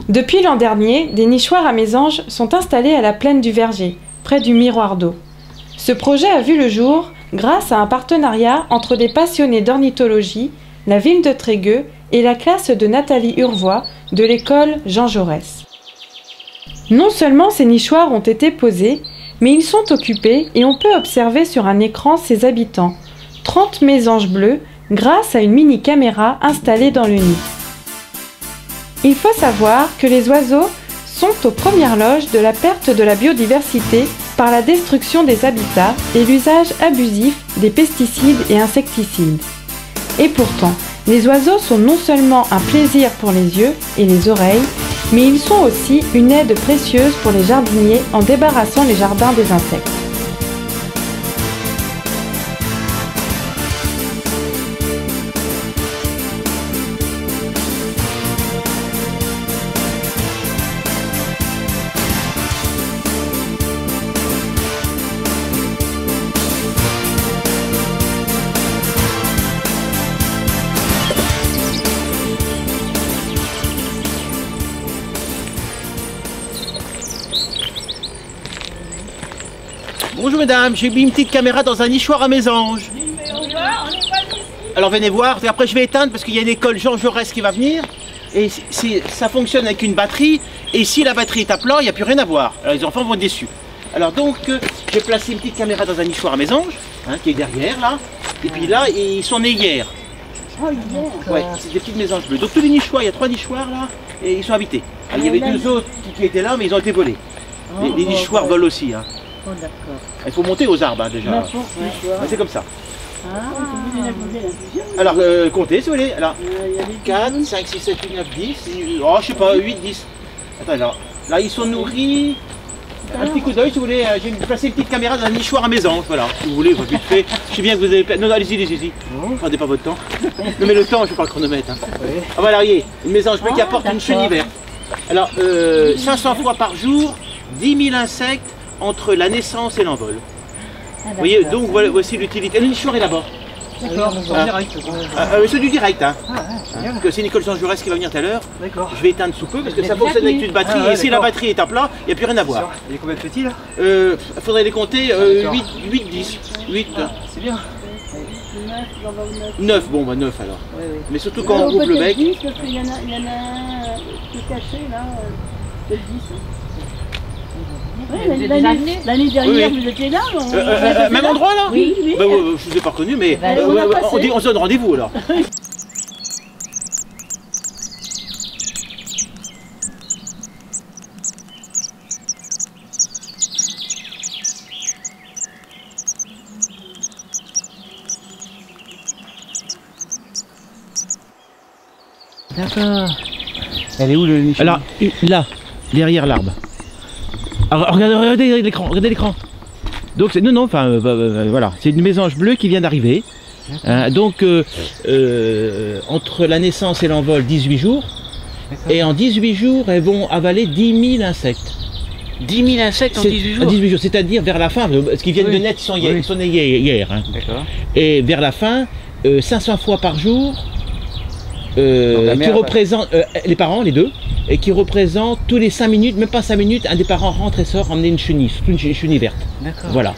Depuis l'an dernier, des nichoirs à mésanges sont installés à la plaine du Verger, près du miroir d'eau. Ce projet a vu le jour grâce à un partenariat entre des passionnés d'ornithologie, la ville de Trégueux et la classe de Nathalie Urvois de l'école Jean Jaurès. Non seulement ces nichoirs ont été posés, mais ils sont occupés et on peut observer sur un écran ses habitants, 30 mésanges bleus, grâce à une mini-caméra installée dans le nid. Il faut savoir que les oiseaux sont aux premières loges de la perte de la biodiversité par la destruction des habitats et l'usage abusif des pesticides et insecticides. Et pourtant, les oiseaux sont non seulement un plaisir pour les yeux et les oreilles, mais ils sont aussi une aide précieuse pour les jardiniers en débarrassant les jardins des insectes. Bonjour mesdames, j'ai mis une petite caméra dans un nichoir à mésanges. Alors venez voir, et après je vais éteindre parce qu'il y a une école Jean Jaurès qui va venir. Et ça fonctionne avec une batterie. Et si la batterie est à plat, il n'y a plus rien à voir. Alors les enfants vont être déçus. Alors donc, j'ai placé une petite caméra dans un nichoir à mésanges, hein, qui est derrière là. Et puis là, ils sont nés hier. Ouais, c'est des petites mésanges bleues. Donc tous les nichoirs, il y a 3 nichoirs là, et ils sont habités. Alors, il y avait 2 autres qui étaient là, mais ils ont été volés. Les nichoirs volent aussi. Hein. Oh, d'accord. Il faut monter aux arbres hein, déjà. C'est comme ça. Alors comptez si vous voulez. Alors 4, 5, 6, 7, 8, 9, 10. Oh je sais pas, 8, 10. Attends alors. Là ils sont nourris. Un petit coup d'œil si vous voulez. J'ai placé une petite caméra dans un nichoir à mésanges. Voilà. Si vous voulez, vite fait. Je sais bien que vous avez. Non, allez-y, allez-y. Ne perdez pas votre temps. Non mais le temps, je vais pas le chronomètre. Hein. Ah voilà, regardez. Une mésange bleue qui apporte une chenille verte. Alors 500 fois par jour, 10 000 insectes entre la naissance et l'envol. Vous voyez, donc voilà, voici l'utilité. Le nichoir est là-bas. D'accord, c'est en direct. C'est du direct. Hein. C'est Nicole Jean Jaurès qui va venir tout à l'heure. Je vais éteindre sous peu parce que ça fonctionne avec une batterie. Et si la batterie est à plat, il n'y a plus rien à voir. Il y a combien de petits là? Il faudrait les compter 8, 10. 8. C'est bien. 9, bon bah 9 alors. Oui, oui. Mais surtout quand on coupe le bec. 10 parce qu'il y en a un qui est caché là, c'est 10. L'année dernière, oui. vous étiez là. Même endroit là? Oui, oui. Bah, je vous ai pas reconnu, mais on se donne rendez-vous alors. D'accord. Elle est où le nichoir? Alors là, derrière l'arbre. Alors, regardez l'écran. Donc c'est voilà, c'est une mésange bleue qui vient d'arriver. Donc entre la naissance et l'envol 18 jours. Et en 18 jours, elles vont avaler 10 000 insectes. 10 000 insectes en 18 jours? En 18 jours, c'est-à-dire vers la fin, parce qu'ils viennent de naître, ils sont nés hier. Hein. D'accord. Et vers la fin, 500 fois par jour, qui représentent les parents, les deux, et qui représentent tous les 5 minutes, même pas 5 minutes, un des parents rentre et sort, emmener une chenille, surtout une chenille verte. D'accord. Voilà.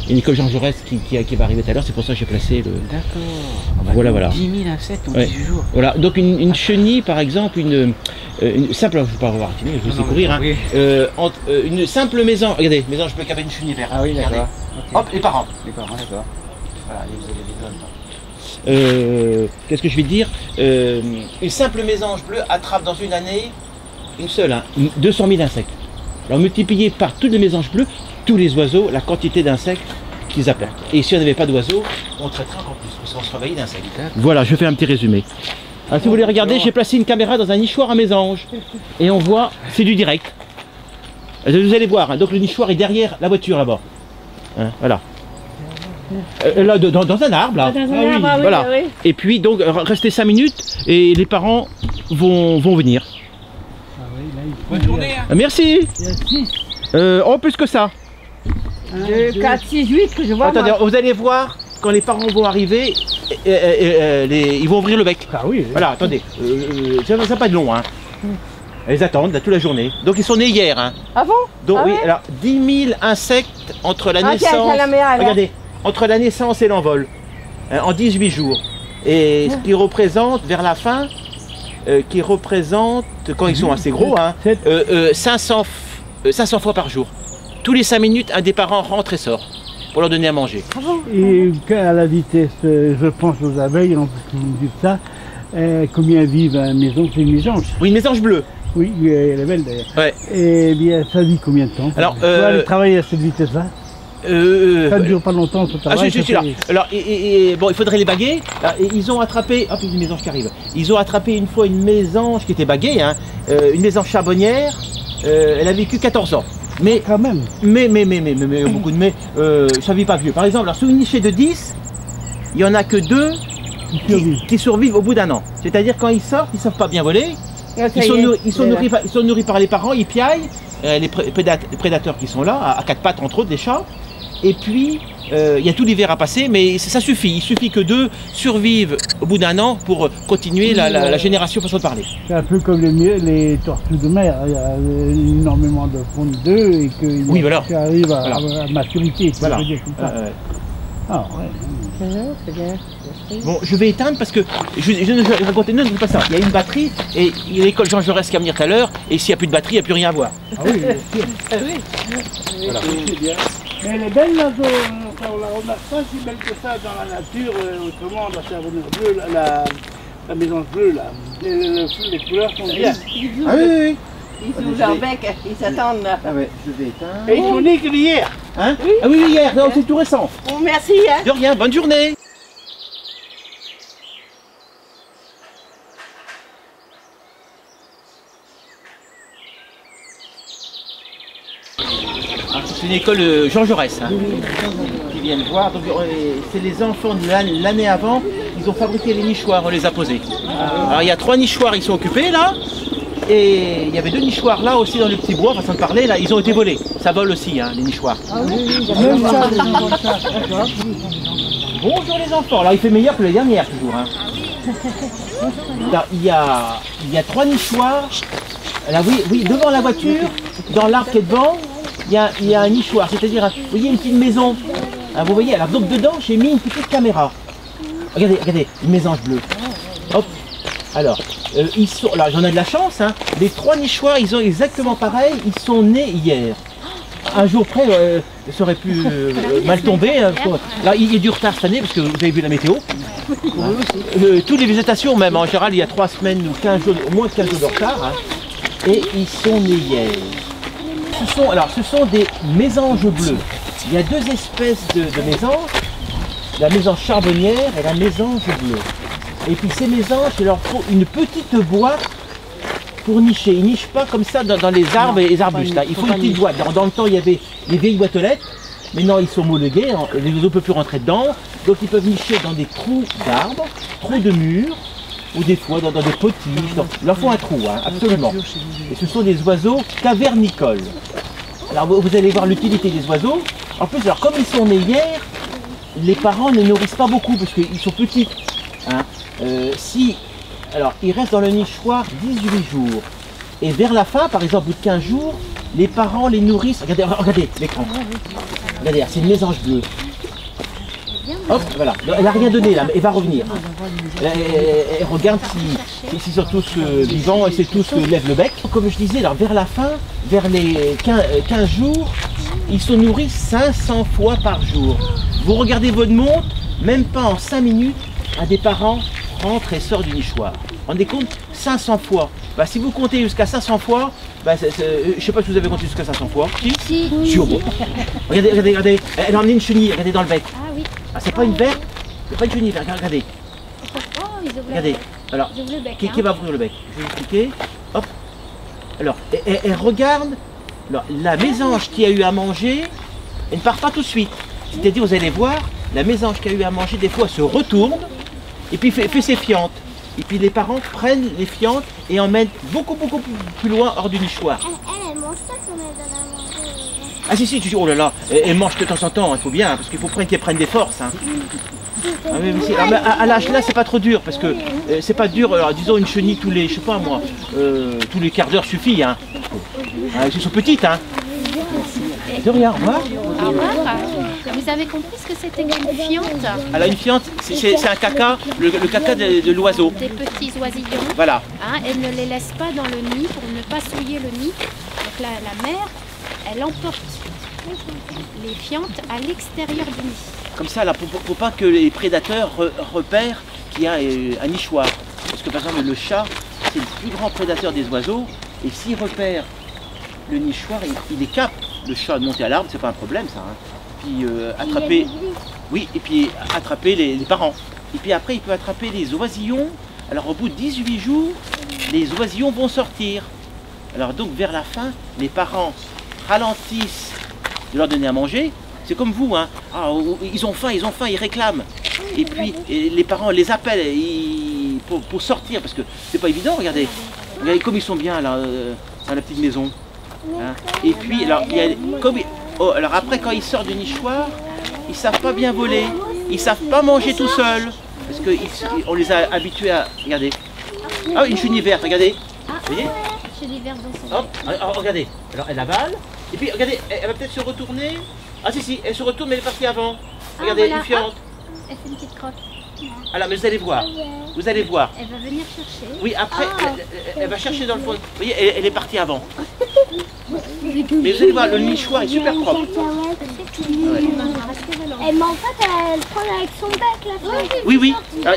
Et Nicole Jean Jaurès qui va arriver tout à l'heure, c'est pour ça que j'ai placé le... D'accord. Voilà. 10 000 insectes en 18 jours. Voilà, donc une chenille par exemple, une simple, je ne vais pas revoir, je vais vous laisser courir, hein. Une simple mésange, regardez, mésange bleue qui avait une chenille verte. Ah oui, d'accord. Okay. Hop, les parents. D'accord. Voilà, qu'est-ce que je vais dire, une simple mésange bleue attrape dans une année, une seule, hein, 200 000 insectes. Alors multiplié par toutes les mésanges bleues, tous les oiseaux, la quantité d'insectes qu'ils apportent. Et si on n'avait pas d'oiseaux, on traiterait encore plus, parce qu'on se réveille d'insectes. Voilà, je fais un petit résumé. Alors, si vous voulez regarder, j'ai placé une caméra dans un nichoir à mésanges. Et on voit, c'est du direct. Vous allez voir, hein, donc le nichoir est derrière la voiture là-bas. Hein, voilà. Là, dans un arbre, là. Voilà. Oui. Et puis, donc, restez 5 minutes et les parents vont venir. Bonne journée. Hein. Merci. Oh, plus que ça. 4, 6, 8 que je vois. Attendez, vous allez voir, quand les parents vont arriver, ils vont ouvrir le bec. Ah oui. Voilà, attendez. Ça va pas être long, hein. Elles attendent là, toute la journée. Donc ils sont nés hier. Hein. Ah bon? Donc Ah oui, ouais? alors 10 000 insectes entre la Ah, tiens, naissance. la mère, alors. Regardez, entre la naissance et l'envol, en 18 jours. Et ce qui représente vers la fin, qui représente, quand ils sont assez gros, hein, 500 fois par jour. Tous les 5 minutes, un des parents rentre et sort pour leur donner à manger. Et à la vitesse, je pense aux abeilles, en plus que vous me dites ça, combien vivent à la maison? C'est une mésange. Oui, une mésange bleue. Oui, elle est belle d'ailleurs. Ouais. Et bien, ça vit combien de temps? Alors, faut aller travailler à cette vitesse-là? Ça ne dure pas longtemps, ce Ah travail. si, là. Alors, bon, il faudrait les baguer. Alors, ils ont attrapé, hop, une mésange qui arrive. Ils ont attrapé une fois une mésange qui était baguée, hein, une mésange charbonnière. Elle a vécu 14 ans. Mais Quand même. mais, beaucoup de ça vit pas vieux. Par exemple, alors, sur une nichée de 10, il y en a que 2 qui survivent au bout d'un an. C'est-à-dire quand ils sortent, ils savent pas bien voler. Ah, ça Ils y sont, est. ils sont nourris par les parents, ils piaillent, les prédateurs qui sont là, à 4 pattes entre autres, des chats. Et puis, il y a tout l'hiver à passer, mais ça suffit. Il suffit que 2 survivent au bout d'un an pour continuer la génération façon de parler. C'est un peu comme les tortues de mer. Il y a énormément de fonds d'œufs et Oui, voilà. qui arrivent à maturité. si Voilà. on peut dire comme ça. Ah, ouais. C'est bien. Bon, je vais éteindre parce que je ne racontais pas ça. Il y a une batterie et il y a l'école Jean Jaurès qui va venir tout à l'heure. Et s'il n'y a plus de batterie, il n'y a plus rien à voir. Ah oui, bien sûr. Voilà. C'est bien. Mais elle est belle la zone, on la remarque pas si belle que ça dans la nature, autrement on va faire venir bleu, la mésange bleue là. Les couleurs sont bien. Ah oui. Ils ouvrent leur bec, ils s'attendent là. Ah ouais, je vais éteindre. Et ils sont nés que hier. Hein? Ah oui, hier, non, c'est tout récent. Bon, merci, hein. De rien, bonne journée. C'est une école Jean Jaurès hein, qui viennent voir. Donc, c'est les enfants de l'année avant. Ils ont fabriqué les nichoirs, on les a posés. Alors il y a 3 nichoirs, ils sont occupés là. Et il y avait 2 nichoirs là aussi dans le petit bois, façon de parler. Là, ils ont été volés. Ça vole aussi, hein, les nichoirs. Même ça, les enfants, ça. Bonjour les enfants. Alors il fait meilleur que l'année dernière toujours. Hein. Alors, il y a 3 nichoirs. Alors oui, devant la voiture, dans l'arbre qui est devant. Il y a un nichoir, c'est-à-dire, vous voyez une petite maison. Hein, vous voyez, alors donc dedans, j'ai mis une petite caméra. Regardez, une mésange bleue. Hop. Alors, là j'en ai de la chance, hein. Les 3 nichoirs, ils ont exactement pareil, ils sont nés hier. Un jour près, ça aurait pu mal tomber. Hein, là, il y a du retard cette année, parce que vous avez vu la météo. Toutes les végétations, même en général, il y a 3 semaines ou 15 jours, au moins 15 jours de retard. Hein, et ils sont nés hier. Ce sont des mésanges bleues. Il y a 2 espèces de mésanges, la mésange charbonnière et la mésange bleue. Et puis ces mésanges, il leur faut une petite boîte pour nicher. Ils nichent pas comme ça dans les arbres et les arbustes. Là. Il faut une petite boîte. Dans le temps, il y avait les vieilles boîtes aux lettres. Maintenant, ils sont homologués. Les oiseaux ne peuvent plus rentrer dedans. Donc, ils peuvent nicher dans des trous d'arbres, trous de murs, ou des fois dans des potiches. Il leur faut un trou, hein, absolument. Et ce sont des oiseaux cavernicoles. Alors vous allez voir l'utilité des oiseaux. En plus, alors comme ils sont nés hier, les parents ne nourrissent pas beaucoup parce qu'ils sont petits. Hein. Alors ils restent dans le nichoir 18 jours. Et vers la fin, par exemple, au bout de 15 jours, les parents les nourrissent. Regardez l'écran. Regardez, c'est une mésange bleue. Hop, voilà. Elle n'a rien donné là, mais elle va revenir. Elle regarde s'ils sont tous vivants et c'est tous lèvent le bec. Comme je disais, alors vers la fin, vers les 15 jours, ils se nourrissent 500 fois par jour. Vous regardez votre montre, même pas en 5 minutes, un des parents rentre et sort du nichoir. On est compte 500 fois. Bah, si vous comptez jusqu'à 500 fois, bah, je ne sais pas si vous avez compté jusqu'à 500 fois. Si. Si, au bon. Regardez, elle a emmené une chenille, regardez dans le bec. Ah oui. Ah, c'est pas une verte, c'est pas une chenille verte, regardez. Oh, ils ouvrent Regardez, alors, ils ouvrent le bec. qui va ouvrir le bec? Je vais vous expliquer. Hop. Alors, elle regarde alors, la mésange qui a eu à manger, elle ne part pas tout de suite. C'est-à-dire, vous allez voir, la mésange qui a eu à manger, des fois, elle se retourne et puis fait ses fientes. Et puis les parents prennent les fientes et emmènent beaucoup plus loin hors du nichoir. Elle mange pas qu'on elle donne à manger. Ah si, tu dis, oh là là, elle mange de temps en temps, il faut bien, parce qu'il faut qu'elle prenne des forces. Hein. Ah, mais à l'âge là, c'est pas trop dur, parce que c'est pas dur, alors, disons une chenille tous les, je sais pas moi, tous les quarts d'heure suffit. Hein. Elles sont petites, hein. De rien, au revoir. Au revoir. Vous avez compris ce que c'était qu'une fiente? Alors une fiente, c'est un caca, le caca de l'oiseau. Des petits oisillons. Voilà. Hein, elle ne les laisse pas dans le nid pour ne pas souiller le nid. Donc la mère, elle emporte les fientes à l'extérieur du nid. Comme ça, là, pour pas que les prédateurs repèrent qu'il y a un nichoir. Parce que par exemple, le chat, c'est le plus grand prédateur des oiseaux. Et s'il repère le nichoir, il les capte. Le chat monter à l'arbre, c'est pas un problème ça. Hein. Puis attraper, oui, et puis attraper les parents. Et puis après, il peut attraper les oisillons. Alors au bout de 18 jours, les oisillons vont sortir. Alors donc vers la fin, les parents ralentissent de leur donner à manger. C'est comme vous, hein. Ah, ils ont faim, ils réclament. Et puis les parents les appellent pour sortir, parce que c'est pas évident, regardez. Regardez comme ils sont bien là, dans la petite maison. Hein. Et puis, alors, alors après, quand ils sortent du nichoir, ils savent pas bien voler, ils savent pas manger tout seuls, parce qu'on les a habitués à, regardez. Ah, une chenille verte, regardez. Vous voyez? Chenille verte dans son hop, alors, regardez. Alors elle avale, et puis regardez, elle va peut-être se retourner. Ah si, elle se retourne, mais elle est partie avant. Regardez, voilà. une fiente. Elle fait une petite crotte. Alors, mais vous allez voir. Vous allez voir. Elle va venir chercher. Oui, après, elle va chercher dans le fond. Vous voyez, elle est partie avant. Mais vous allez voir, le nichoir est super propre. Mais en fait, elle prend avec son bec la feuille. Oui.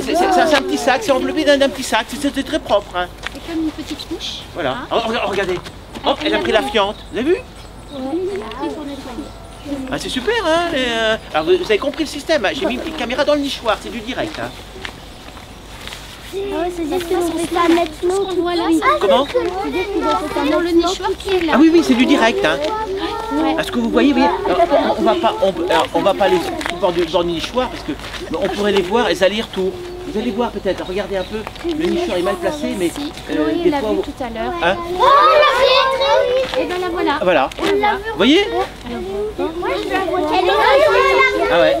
C'est un petit sac, c'est enveloppé d'un petit sac. C'est très propre. Hein. C'est comme une petite mouche. Voilà. Oh, regardez. Hop, elle a pris la fiente. Vous avez vu? Elle a pris pour nettoyer. Ah, c'est super, hein. Alors, vous avez compris le système. J'ai mis une petite caméra dans le nichoir, c'est du direct. Hein. C'est-à-dire qu'on fait ça maintenant. On voit là, Comment? dans le nichoir qui est là. Ah oui, c'est du direct. Hein. Ouais. Est-ce que vous voyez, alors, on va pas aller dans le nichoir parce que on pourrait les voir, les allers-retours. Vous allez voir peut-être, regardez un peu, le nichoir est mal placé, mais Chloé des l'a fois... vu tout à l'heure. Hein? Et ben la voilà. Voilà. Vous voyez? Moi, je la vois. Ah ouais.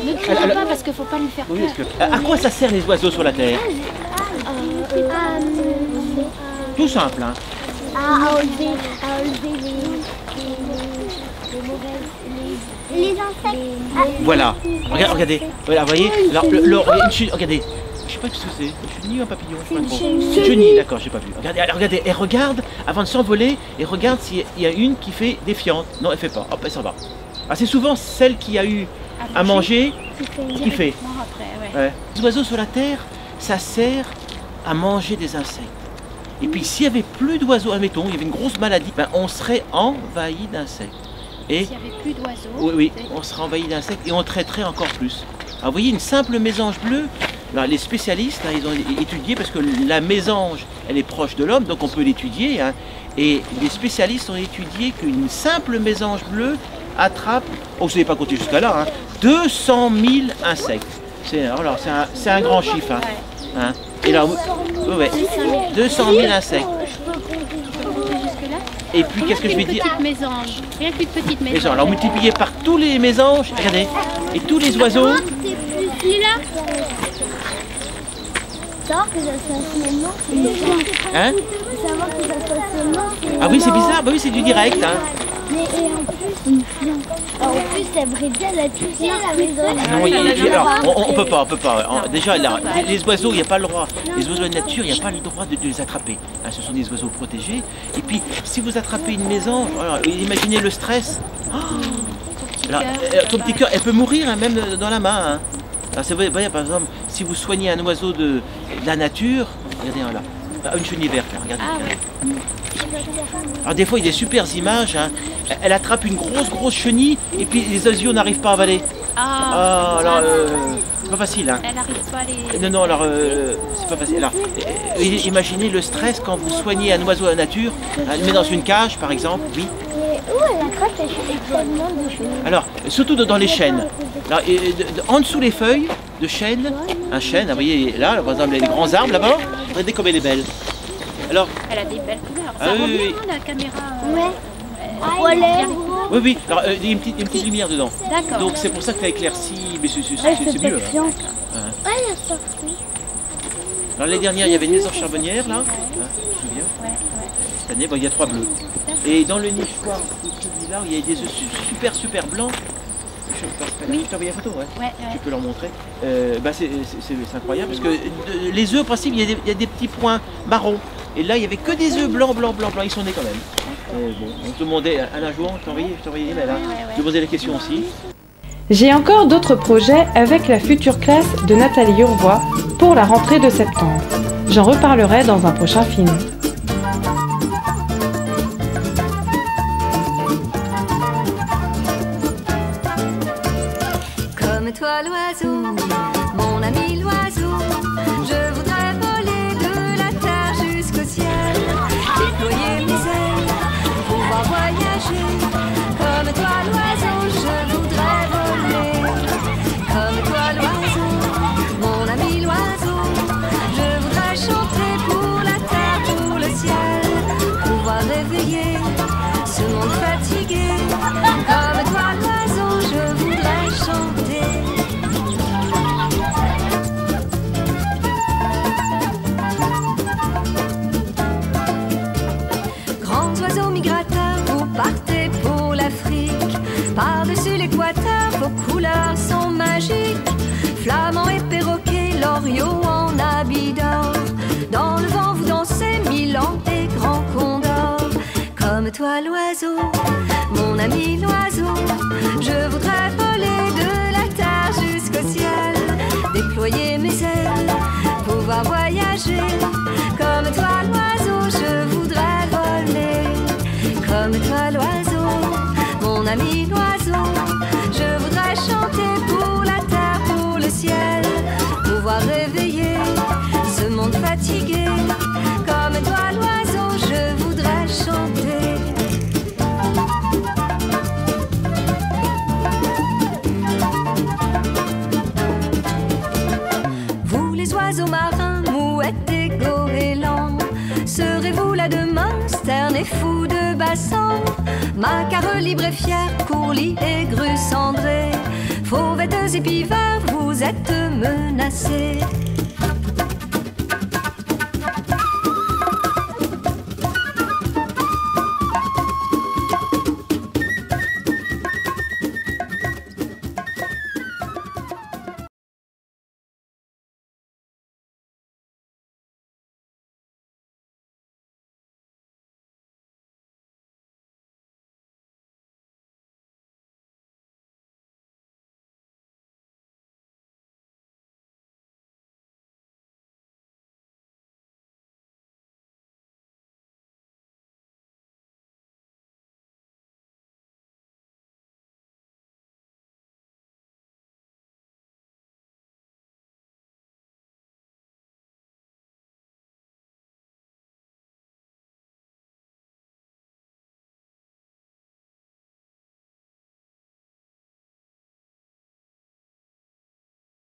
Ne criez pas parce qu'il ne faut pas lui faire Oui, peur. parce que, à quoi ça sert les oiseaux sur la Terre? Tout simple, hein. À enlever les insectes. Voilà. Regardez. Voilà, vous voyez? Alors, regardez. Je sais pas ce que c'est. Une chenille ou un papillon? Je sais pas trop. Une chenille, d'accord, j'ai pas vu. Regardez, elle regarde avant de s'envoler et regarde s'il y a une qui fait des fientes. Non, elle fait pas. Hop, elle s'en va. Ah, c'est souvent celle qui a eu à manger qui fait. Après, ouais. Ouais. Les oiseaux sur la Terre, ça sert à manger des insectes. Et puis s'il n'y avait plus d'oiseaux, admettons, il y avait une grosse maladie, ben, on serait envahi d'insectes. Et S'il n'y avait plus d'oiseaux. oui, on serait envahi d'insectes et on traiterait encore plus. Alors vous voyez, une simple mésange bleue, alors, les spécialistes, hein, ils ont étudié parce que la mésange, elle est proche de l'homme, donc on peut l'étudier. Hein, et les spécialistes ont étudié qu'une simple mésange bleue attrape, oh, je ne savais pas compter jusqu'à là, hein, 200 000 insectes. C'est un grand chiffre. Hein. Et là, 200 000 insectes. Et puis, qu'est-ce que je vais dire? Petite mésange. Rien qu'une petite mésange. Alors, multiplié par tous les mésanges, regardez, et tous les oiseaux. Savoir que ça se passe maintenant, c'est Hein? savoir que ça se passe maintenant, c'est Ah oui, c'est bizarre, bah oui, c'est du direct. Hein. Mais et en plus, elle brille bien la toucher la maison. Non, alors, on peut pas. Déjà, là, les oiseaux, il n'y a pas le droit. Les oiseaux de nature, il n'y a pas le droit de les attraper. Hein, ce sont des oiseaux protégés. Et puis, si vous attrapez une mésange, alors, imaginez le stress. Alors, ton petit cœur, elle peut mourir hein, même dans la main. Hein. Alors, c'est vrai, par exemple, si vous soignez un oiseau de la nature, regardez là, une chenille verte, là, regardez. Alors des fois il y a des super images, hein. Elle attrape une grosse chenille et puis les oiseaux n'arrivent pas à avaler. Alors c'est pas facile. Hein. Elle n'arrive pas à les... Non, alors c'est pas facile. Alors, imaginez le stress quand vous soignez un oiseau à la nature, le met dans une cage par exemple, oui. Où elle attrape extrêmement de choses. Alors, surtout dans les chênes. Alors, en dessous les feuilles de chêne, un chêne, vous voyez là, par exemple les grands arbres là-bas, regardez comme elle est belle. Alors, Elle a des belles couleurs. Ah Ça oui, rend bien oui. hein, la caméra. Ouais. Elle est Voilà. bien. Oui, oui, alors il y a une petite lumière dedans. D'accord. Donc c'est pour ça que tu as éclairci, mais c'est mieux. Ouais, Hein. il y a sorti. Alors l'année dernière, il y avait des orges charbonnières, là. Hein, je me souviens. Ouais. Cette année, bon, il y a 3 bleus. Et dans le nichoir de celui-là, il y a des œufs super blancs. Je t'ai envoyé la photo, ouais. Tu peux leur montrer. C'est incroyable parce que les œufs, au principe, il y a des petits points marrons. Et là, il n'y avait que des œufs blancs. Ils sont nés quand même. Bon, on te demandait, Alain Jouan, je t'ai envoyé l'email. Je te posais la question aussi. J'ai encore d'autres projets avec la future classe de Nathalie Urvois pour la rentrée de septembre. J'en reparlerai dans un prochain film. Comme toi l'oiseau, mon ami l'oiseau, je voudrais voler de la terre jusqu'au ciel, déployer mes ailes, pouvoir voyager. Comme toi l'oiseau, je voudrais voler. Comme toi l'oiseau, mon ami l'oiseau, je voudrais chanter pour la terre, pour le ciel, pouvoir réveiller ce monde fatigué. Comme toi l'oiseau, je voudrais chanter. Grands oiseaux migrateurs, vous partez pour l'Afrique. Par-dessus l'équateur, vos couleurs sont magiques. Flamands et perroquets, l'oriot en habit d'or. Dans le vent, vous dansez, Milan et grands condors. Comme toi l'oiseau, mon ami l'oiseau, je voudrais voler de la terre jusqu'au ciel, déployer mes ailes, pouvoir voyager. Comme toi l'oiseau, je voudrais voler. Comme toi l'oiseau, mon ami l'oiseau, je voudrais chanter pour la terre, pour le ciel, pouvoir réveiller ce monde fatigué. Comme toi l'oiseau, je voudrais chanter. Vous les oiseaux marins, mouettes et goélands, serez-vous là demain, sterne et fou de bassin? Macares libre et fier, courlis et grue cendrée, fauvettes et pivers, vous êtes menacés.